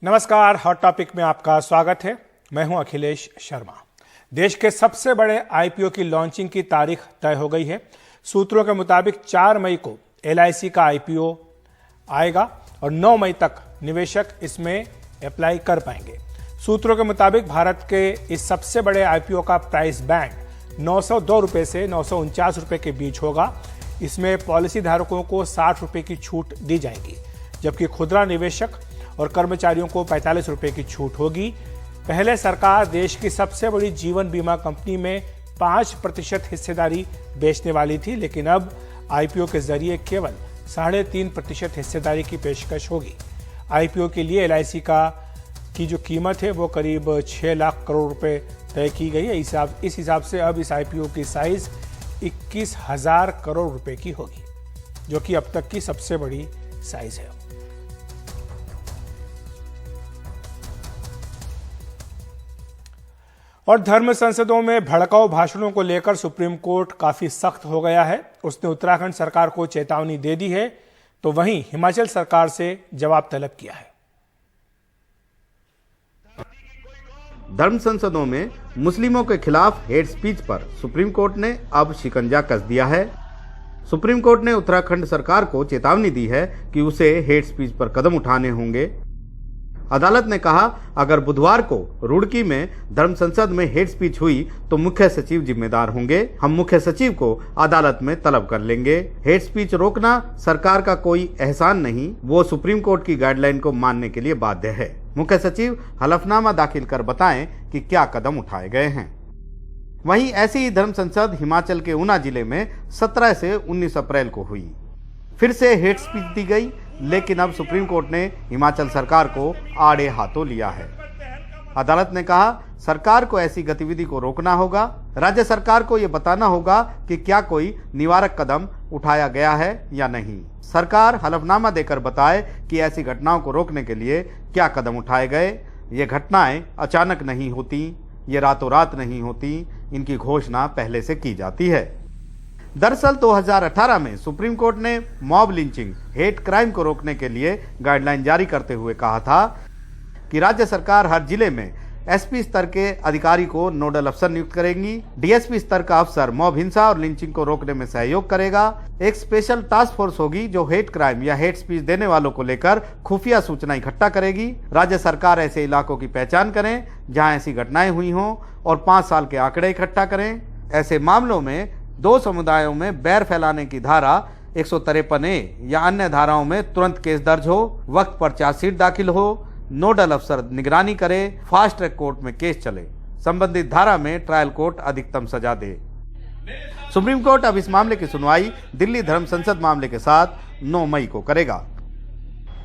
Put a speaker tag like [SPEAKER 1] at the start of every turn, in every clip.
[SPEAKER 1] नमस्कार, hot topic में आपका स्वागत है। मैं हूं अखिलेश शर्मा। देश के सबसे बड़े आईपीओ की लॉन्चिंग की तारीख तय हो गई है। सूत्रों के मुताबिक 4 मई को एलआईसी का आईपीओ आएगा और 9 मई तक निवेशक इसमें अप्लाई कर पाएंगे। सूत्रों के मुताबिक भारत के इस सबसे बड़े आईपीओ का प्राइस बैंड 902 रुपये से 949 रुपये के बीच होगा। इसमें पॉलिसी धारकों को 60 रुपये की छूट दी जाएगी, जबकि खुदरा निवेशक और कर्मचारियों को 45 रुपये की छूट होगी। पहले सरकार देश की सबसे बड़ी जीवन बीमा कंपनी में 5% हिस्सेदारी बेचने वाली थी, लेकिन अब आईपीओ के जरिए केवल 3.5% हिस्सेदारी की पेशकश होगी। आईपीओ के लिए एलआईसी की जो कीमत है वो करीब 6 लाख करोड़ रुपए तय की गई है। इस हिसाब से अब इस आईपीओ की साइज 21,000 करोड़ रुपए की होगी, जो कि अब तक की सबसे बड़ी साइज है। और धर्म संसदों में भड़काऊ भाषणों को लेकर सुप्रीम कोर्ट काफी सख्त हो गया है। उसने उत्तराखंड सरकार को चेतावनी दे दी है, तो वहीं हिमाचल सरकार से जवाब तलब किया है।
[SPEAKER 2] धर्म संसदों में मुस्लिमों के खिलाफ हेट स्पीच पर सुप्रीम कोर्ट ने अब शिकंजा कस दिया है। सुप्रीम कोर्ट ने उत्तराखंड सरकार को चेतावनी दी है कि उसे हेट स्पीच पर कदम उठाने होंगे। अदालत ने कहा, अगर बुधवार को रुड़की में धर्म संसद में हेट स्पीच हुई तो मुख्य सचिव जिम्मेदार होंगे। हम मुख्य सचिव को अदालत में तलब कर लेंगे। हेट स्पीच रोकना सरकार का कोई एहसान नहीं, वो सुप्रीम कोर्ट की गाइडलाइन को मानने के लिए बाध्य है। मुख्य सचिव हलफनामा दाखिल कर बताएं कि क्या कदम उठाए गए हैं। वहीं ऐसी ही धर्म संसद हिमाचल के ऊना जिले में 17 से 19 अप्रैल को हुई। फिर से हेट स्पीच दी गई, लेकिन अब सुप्रीम कोर्ट ने हिमाचल सरकार को आड़े हाथों लिया है। अदालत ने कहा, सरकार को ऐसी गतिविधि को रोकना होगा। राज्य सरकार को यह बताना होगा कि क्या कोई निवारक कदम उठाया गया है या नहीं। सरकार हलफनामा देकर बताए कि ऐसी घटनाओं को रोकने के लिए क्या कदम उठाए गए। ये घटनाएं अचानक नहीं होती, ये रातों रात नहीं होती, इनकी घोषणा पहले से की जाती है। दरअसल 2018 में सुप्रीम कोर्ट ने मॉब लिंचिंग, हेट क्राइम को रोकने के लिए गाइडलाइन जारी करते हुए कहा था कि राज्य सरकार हर जिले में एसपी स्तर के अधिकारी को नोडल अफसर नियुक्त करेगी। डीएसपी स्तर का अफसर मॉब हिंसा और लिंचिंग को रोकने में सहयोग करेगा। एक स्पेशल टास्क फोर्स होगी जो हेट क्राइम या हेट स्पीच देने वालों को लेकर खुफिया सूचना इकट्ठा करेगी। राज्य सरकार ऐसे इलाकों की पहचान करें जहां ऐसी घटनाएं हुई हों और 5 साल के आंकड़े इकट्ठा करें। ऐसे मामलों में 2 समुदायों में बैर फैलाने की धारा 153A या अन्य धाराओं में तुरंत केस दर्ज हो, वक्त पर चार्जशीट दाखिल हो, नोडल अफसर निगरानी करे, फास्ट ट्रैक कोर्ट में केस चले, संबंधित धारा में ट्रायल कोर्ट अधिकतम सजा दे। सुप्रीम कोर्ट अब इस मामले की सुनवाई दिल्ली धर्म संसद मामले के साथ 9 मई को करेगा।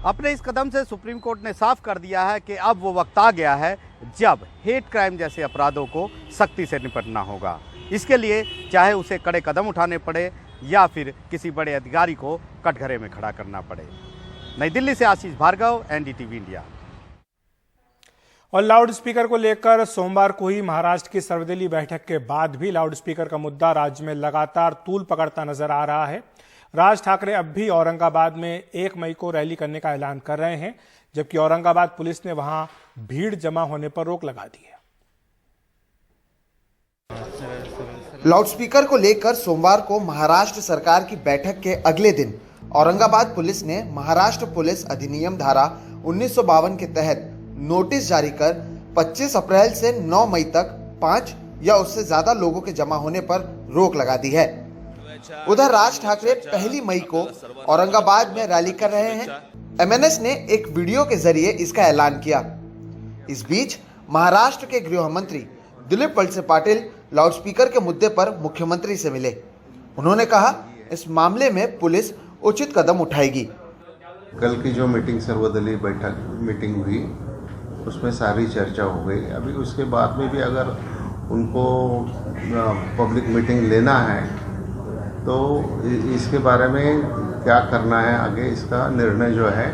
[SPEAKER 2] अपने इस कदम से सुप्रीम कोर्ट ने साफ कर दिया है कि अब वो वक्त आ गया है जब हेट क्राइम जैसे अपराधों को सख्ती से निपटना होगा। इसके लिए चाहे उसे कड़े कदम उठाने पड़े या फिर किसी बड़े अधिकारी को कटघरे में खड़ा करना पड़े। नई दिल्ली से आशीष भार्गव, एनडीटीवी इंडिया।
[SPEAKER 1] और लाउड स्पीकर को लेकर सोमवार को ही महाराष्ट्र की सर्वदलीय बैठक के बाद भी लाउड स्पीकर का मुद्दा राज्य में लगातार तूल पकड़ता नजर आ रहा है। राज ठाकरे अब भी औरंगाबाद में 1 मई को रैली करने का ऐलान कर रहे हैं, जबकि औरंगाबाद पुलिस ने वहां भीड़ जमा होने पर रोक लगा दी है।
[SPEAKER 3] लाउडस्पीकर को लेकर सोमवार को महाराष्ट्र सरकार की बैठक के अगले दिन औरंगाबाद पुलिस ने महाराष्ट्र पुलिस अधिनियम धारा 1952 के तहत नोटिस जारी कर 25 अप्रैल से 9 मई तक 5 या उससे ज्यादा लोगों के जमा होने पर रोक लगा दी है। उधर राज ठाकरे 1 मई को औरंगाबाद में रैली कर रहे हैं। एमएनएस ने एक वीडियो के जरिए इसका ऐलान किया। इस बीच महाराष्ट्र के गृह मंत्री दिलीप वळसे पाटिल लाउडस्पीकर के मुद्दे पर मुख्यमंत्री से मिले। उन्होंने कहा, इस मामले में पुलिस उचित कदम उठाएगी।
[SPEAKER 4] कल की जो सर्वदलीय मीटिंग हुई उसमें सारी चर्चा हो गई। अभी उसके बाद में भी अगर उनको पब्लिक मीटिंग लेना है तो इसके बारे में क्या करना है आगे, इसका निर्णय जो है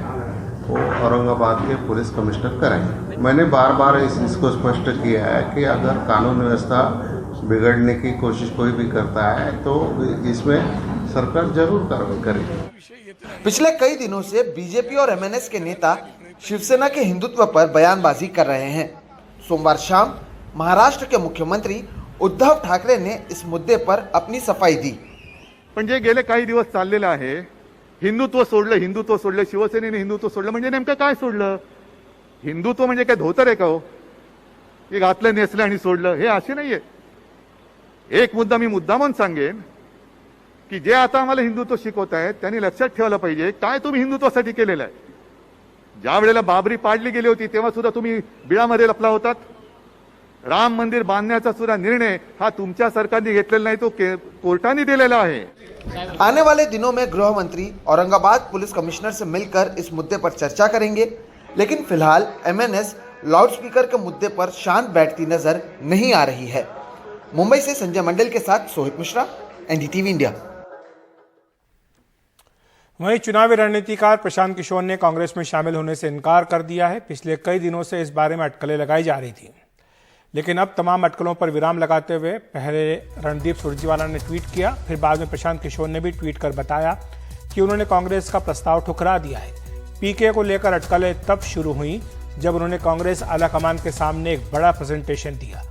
[SPEAKER 4] वो औरंगाबाद के पुलिस कमिश्नर करेंगे। मैंने बार बार इसको स्पष्ट किया है कि अगर कानून व्यवस्था बिगड़ने की कोशिश कोई भी करता है तो इसमें सरकार जरूर कार्रवाई करेगी।
[SPEAKER 3] पिछले कई दिनों से बीजेपी और एमएनएस के नेता शिवसेना के हिंदुत्व पर बयानबाजी कर रहे हैं। सोमवार शाम महाराष्ट्र के मुख्यमंत्री उद्धव ठाकरे ने इस मुद्दे पर अपनी सफाई दी।
[SPEAKER 5] पण जे गेले काही दिवस चाललेलं आहे, हिंदुत्व सोडलं, शिवसेनेने हिंदुत्व सोडलं, म्हणजे नेमकं काय सोडलं? हिंदुत्व म्हणजे काय धोतर आहे का हो? हे घातलं, नेसलं आणि सोडलं, हे असे नाहीये. एक मुद्दा मी मुद्दामून सांगेन की जे आता आम्हाला हिंदुत्व शिकवत आहेत त्यांनी लक्षात ठेवलं पाहिजे काय तुम्ही हिंदुत्वासाठी केलेलं आहे. ज्या वेळेला बाबरी पाडली गेली होती तेव्हा सुद्धा तुम्ही बिळामध्ये लपला होतात. राम मंदिर बांधण्याचा सुद्धा निर्णय हा तुमच्या सरकारने घेतलेला नाही, तो कोर्टाने दिलेला आहे.
[SPEAKER 3] आने वाले दिनों में गृह मंत्री औरंगाबाद पुलिस कमिश्नर से मिलकर इस मुद्दे पर चर्चा करेंगे, लेकिन फिलहाल एमएनएस लाउडस्पीकर के मुद्दे पर शांत बैठती नजर नहीं आ रही है। मुंबई से संजय मंडल के साथ सोहित मिश्रा, एनडीटीवी इंडिया।
[SPEAKER 1] वहीं चुनावी रणनीतिकार प्रशांत किशोर ने कांग्रेस में शामिल होने से इनकार कर दिया है। पिछले कई दिनों से इस बारे में अटकलें लगाई जा रही थी, लेकिन अब तमाम अटकलों पर विराम लगाते हुए पहले रणदीप सुरजेवाला ने ट्वीट किया, फिर बाद में प्रशांत किशोर ने भी ट्वीट कर बताया कि उन्होंने कांग्रेस का प्रस्ताव ठुकरा दिया है। पीके को लेकर अटकलें तब शुरू हुई जब उन्होंने कांग्रेस आलाकमान के सामने एक बड़ा प्रेजेंटेशन दिया।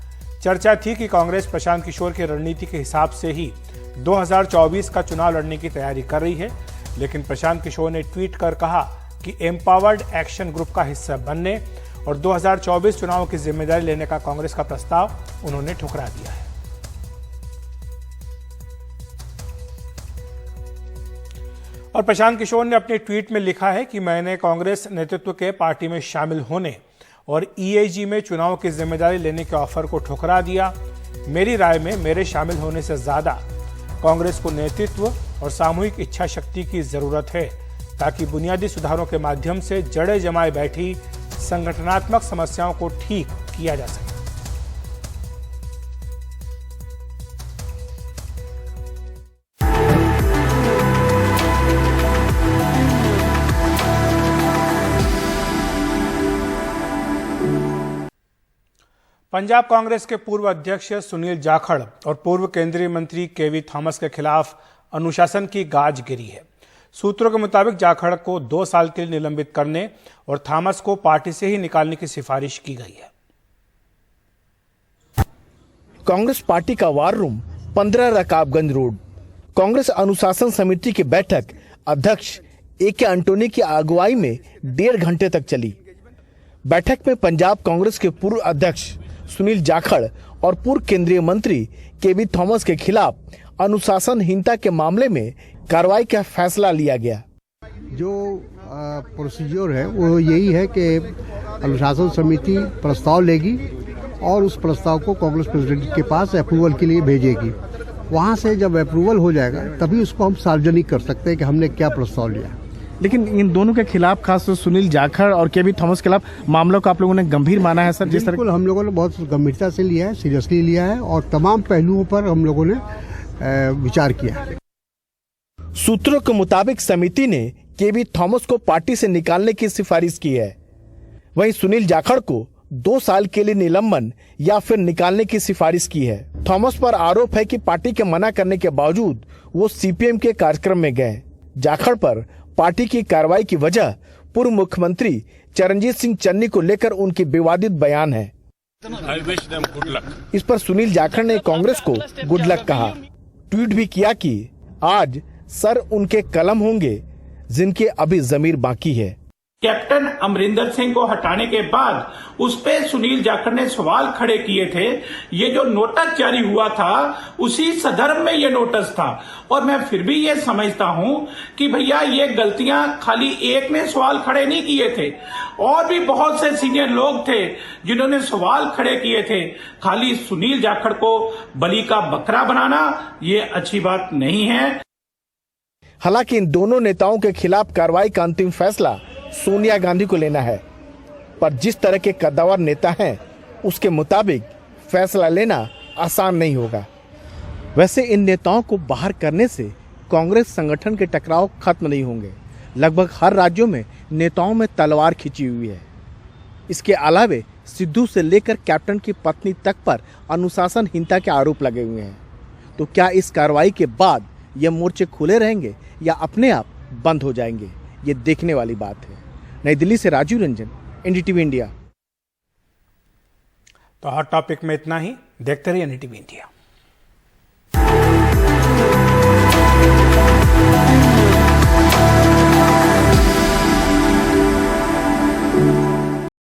[SPEAKER 1] चर्चा थी कि कांग्रेस प्रशांत किशोर की रणनीति के हिसाब से ही 2024 का चुनाव लड़ने की तैयारी कर रही है, लेकिन प्रशांत किशोर ने ट्वीट कर कहा कि एम्पावर्ड एक्शन ग्रुप का हिस्सा बनने और 2024 चुनाव की जिम्मेदारी लेने का कांग्रेस का प्रस्ताव उन्होंने ठुकरा दिया है। और प्रशांत किशोर ने अपने ट्वीट में लिखा है कि मैंने कांग्रेस नेतृत्व के पार्टी में शामिल होने और ईएजी में चुनाव की जिम्मेदारी लेने के ऑफर को ठुकरा दिया। मेरी राय में मेरे शामिल होने से ज्यादा कांग्रेस को नेतृत्व और सामूहिक इच्छा शक्ति की जरूरत है, ताकि बुनियादी सुधारों के माध्यम से जड़ें जमाए बैठी संगठनात्मक समस्याओं को ठीक किया जा सके। पंजाब कांग्रेस के पूर्व अध्यक्ष सुनील जाखड़ और पूर्व केंद्रीय मंत्री केवी थॉमस के खिलाफ अनुशासन की गाज गिरी है। सूत्रों के मुताबिक जाखड़ को 2 साल के लिए निलंबित करने और थॉमस को पार्टी से ही निकालने की सिफारिश की गई है।
[SPEAKER 6] कांग्रेस पार्टी का war room 15 Rakabganj road. Congress अनुशासन समिति की बैठक अध्यक्ष ए.के. एंटोनी की अगुवाई में 1.5 घंटे तक चली। बैठक में पंजाब कांग्रेस के पूर्व अध्यक्ष सुनील जाखड़ और पूर्व केंद्रीय मंत्री केवी थॉमस के खिलाफ अनुशासनहीनता के मामले में कार्रवाई का फैसला लिया गया।
[SPEAKER 7] जो प्रोसीजर है वो यही है कि अनुशासन समिति प्रस्ताव लेगी और उस प्रस्ताव को कांग्रेस प्रेसिडेंट के पास अप्रूवल के लिए भेजेगी। वहाँ से जब अप्रूवल हो जाएगा तभी उसको हम सार्वजनिक कर सकते हैं कि हमने क्या प्रस्ताव लिया।
[SPEAKER 6] लेकिन इन दोनों के खिलाफ, खासतौर सुनील जाखड़ और केवी थॉमस के खिलाफ मामलों को आप लोगों ने गंभीर माना है सर? जिस तरह
[SPEAKER 7] हम लोगों ने बहुत गंभीरता से लिया है, सीरियसली लिया है और तमाम पहलुओं पर हम लोगों ने विचार किया।
[SPEAKER 6] सूत्रों के मुताबिक समिति ने केवी थॉमस को पार्टी से निकालने की सिफारिश की है। वहीं सुनील जाखड़ को 2 साल के लिए निलंबन या फिर निकालने की सिफारिश की है। थॉमस पर आरोप है कि पार्टी के मना करने के बावजूद वो सीपीएम के कार्यक्रम में गए। जाखड़ पर पार्टी की कार्रवाई की वजह पूर्व मुख्यमंत्री चरणजीत सिंह चन्नी को लेकर उनकी विवादित बयान है। इस पर सुनील जाखड़ ने कांग्रेस को गुड लक कहा। ट्वीट भी किया कि आज सर उनके कलम होंगे जिनके अभी जमीर बाकी है।
[SPEAKER 8] कैप्टन अमरिंदर सिंह को हटाने के बाद उस पे सुनील जाखड़ ने सवाल खड़े किए थे। ये जो नोटिस जारी हुआ था उसी संदर्भ में ये नोटिस था, और मैं फिर भी ये समझता हूं कि भैया ये गलतियां खाली एक ने सवाल खड़े नहीं किए थे, और भी बहुत से सीनियर लोग थे जिन्होंने सवाल खड़े किए थे। खाली सुनील जाखड़ को बलि का बकरा बनाना ये अच्छी बात नहीं है।
[SPEAKER 6] हालांकि इन दोनों नेताओं के खिलाफ कार्रवाई का अंतिम फैसला सोनिया गांधी को लेना है, पर जिस तरह के कद्दावर नेता हैं उसके मुताबिक फैसला लेना आसान नहीं होगा। वैसे इन नेताओं को बाहर करने से कांग्रेस संगठन के टकराव खत्म नहीं होंगे। लगभग हर राज्यों में नेताओं में तलवार खिंची हुई है। इसके अलावे सिद्धू से लेकर कैप्टन की पत्नी तक पर अनुशासनहीनता के आरोप लगे हुए हैं। तो क्या इस कार्रवाई के बाद ये मोर्चे खुले रहेंगे या अपने आप बंद हो जाएंगे, ये देखने वाली बात है। नई दिल्ली से राजीव रंजन, एनडीटीवी इंडिया।
[SPEAKER 1] तो हॉट टॉपिक में इतना ही। देखते रहिए एनडीटीवी इंडिया।